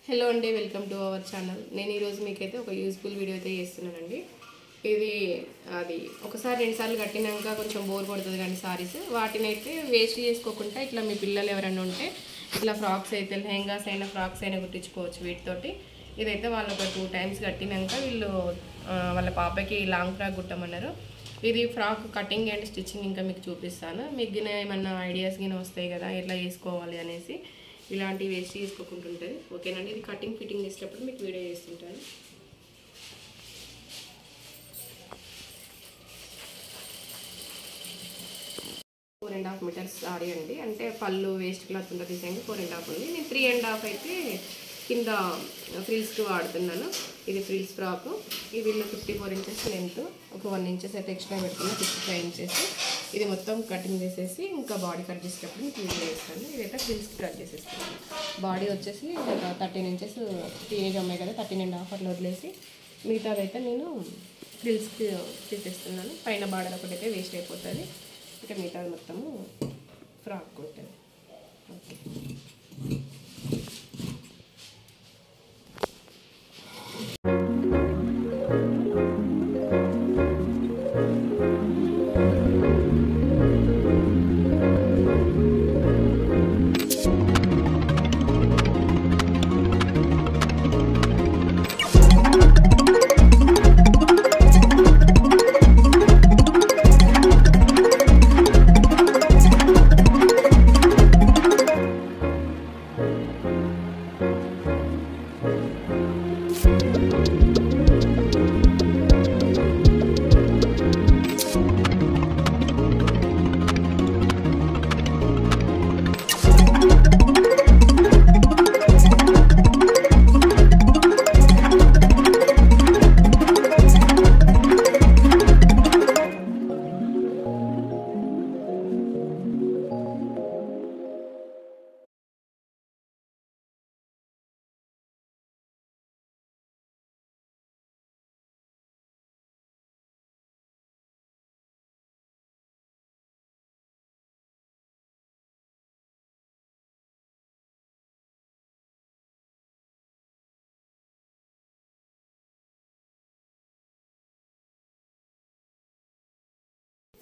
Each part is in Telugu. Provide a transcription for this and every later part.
హలో అండి, వెల్కమ్ టు అవర్ ఛానల్. నేను ఈరోజు మీకైతే ఒక యూస్ఫుల్ వీడియో అయితే చేస్తున్నానండి. ఇది అది ఒకసారి రెండుసార్లు కట్టినాక కొంచెం బోర్ కొడుతుంది కానీ సారీస్ వాటిని అయితే వేస్ట్ చేసుకోకుండా ఇట్లా మీ పిల్లలు ఎవరైనా ఉంటే ఇట్లా ఫ్రాక్స్ అయితే లెహంగాస్ అయినా ఫ్రాక్స్ అయినా కుట్టించుకోవచ్చు వీటితోటి. ఇదైతే వాళ్ళు ఒక 2 times కట్టినాక వీళ్ళు వాళ్ళ పాపకి లాంగ్ ఫ్రాక్ కుట్టమన్నారు. ఇది ఫ్రాక్ కటింగ్ అండ్ స్టిచ్చింగ్ ఇంకా మీకు చూపిస్తాను. మీకు ఏమన్నా ఐడియాస్ గిన వస్తాయి కదా ఎట్లా చేసుకోవాలి అనేసి. ఇలాంటివి వేస్ట్ చేసుకోకుండా ఉంటుంది. ఓకేనండి, ఇది కటింగ్ ఫిట్టింగ్ చేసేటప్పుడు మీకు వీడియో చేస్తుంటాను. Four and half meters sorry అండి, అంటే పళ్ళు వేస్ట్ క్లాత్ ఉంటుంది తీసేయండి. 4.5 ఉంది. నేను 3.5 అయితే కింద ఫ్రిల్స్కి వాడుతున్నాను. ఇది ఫ్రిల్స్ ఫ్రాక్. ఈ వీళ్ళు 54 inches లెంత్, ఒక 1 inches అయితే ఎక్స్ట్రా పెడుతున్నా, 55 inches. ఇది మొత్తం కటింగ్ చేసేసి ఇంకా బాడీ కట్ చేసేటప్పుడు మీకు వీడియో చేస్తాను. ఇదైతే ఫ్రిల్స్కి కట్ చేసేస్తాను. బాడీ వచ్చేసి ఒక 13 inches, టీనేజ్ అమ్మాయి కదా 13.5 అట్లా వదిలేసి మిగతాదైతే నేను ఫ్రిల్స్కి తీసేస్తున్నాను. పైన బార్డర్ ఒకటైతే వేస్ట్ అయిపోతుంది, ఇంకా మిగతాది మొత్తము ఫ్రాక్ కొట్టేది. ఓకే,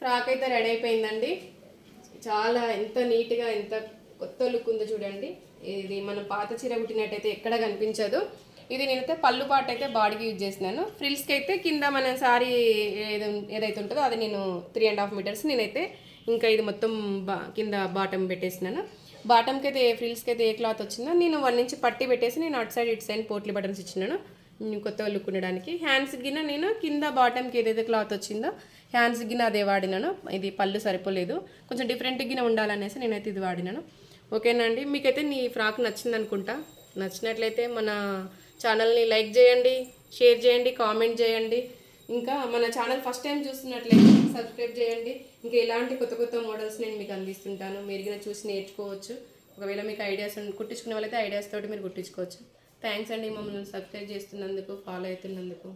ఫ్రాక్ అయితే రెడీ అయిపోయిందండి. చాలా ఎంత నీట్గా ఎంత కొత్త లుక్ ఉందో చూడండి. ఇది మనం పాత చీర కుట్టినట్టయితే ఎక్కడ కనిపించదు. ఇది నేనైతే పళ్ళు పాట అయితే బాడీకి యూజ్ చేసినాను. ఫ్రిల్స్కి అయితే కింద మన సారీ ఏదైతే ఉంటుందో అది నేను 3.5 meters నేనైతే ఇంకా ఇది మొత్తం కింద బాటమ్ పెట్టేసినాను. బాటమ్కి అయితే ఫ్రిల్స్కి అయితే ఏ క్లాత్ వచ్చిందో నేను 1 inch పట్టి పెట్టేసి నేను అటు సైడ్ ఇటు సైడ్ పోట్లీ బటన్స్ ఇచ్చినాను కొత్తగా లుక్ ఉండడానికి. హ్యాండ్స్ గిన నేను కింద బాటమ్కి ఏదైతే క్లాత్ వచ్చిందో హ్యాండ్స్ గిన అదే వాడినాను. ఇది పళ్ళు సరిపోలేదు, కొంచెం డిఫరెంట్ గిన ఉండాలనేసి నేనైతే ఇది వాడినాను. ఓకేనా అండి, మీకైతే నీ ఫ్రాక్ నచ్చింది అనుకుంటా. నచ్చినట్లయితే మన ఛానల్ని లైక్ చేయండి, షేర్ చేయండి, కామెంట్ చేయండి. ఇంకా మన ఛానల్ ఫస్ట్ టైం చూస్తున్నట్లయితే సబ్స్క్రైబ్ చేయండి. ఇంకా ఇలాంటి కొత్త కొత్త మోడల్స్ నేను మీకు అందిస్తుంటాను. మీరు గిన చూసి నేర్చుకోవచ్చు. ఒకవేళ మీకు ఐడియాస్ కుట్టించుకునే వాళ్ళైతే ఐడియాస్ తోటి మీరు కుట్టించుకోవచ్చు. థ్యాంక్స్ అండి, మమ్మల్ని సబ్స్క్రైబ్ చేస్తున్నందుకు, ఫాలో అవుతున్నందుకు.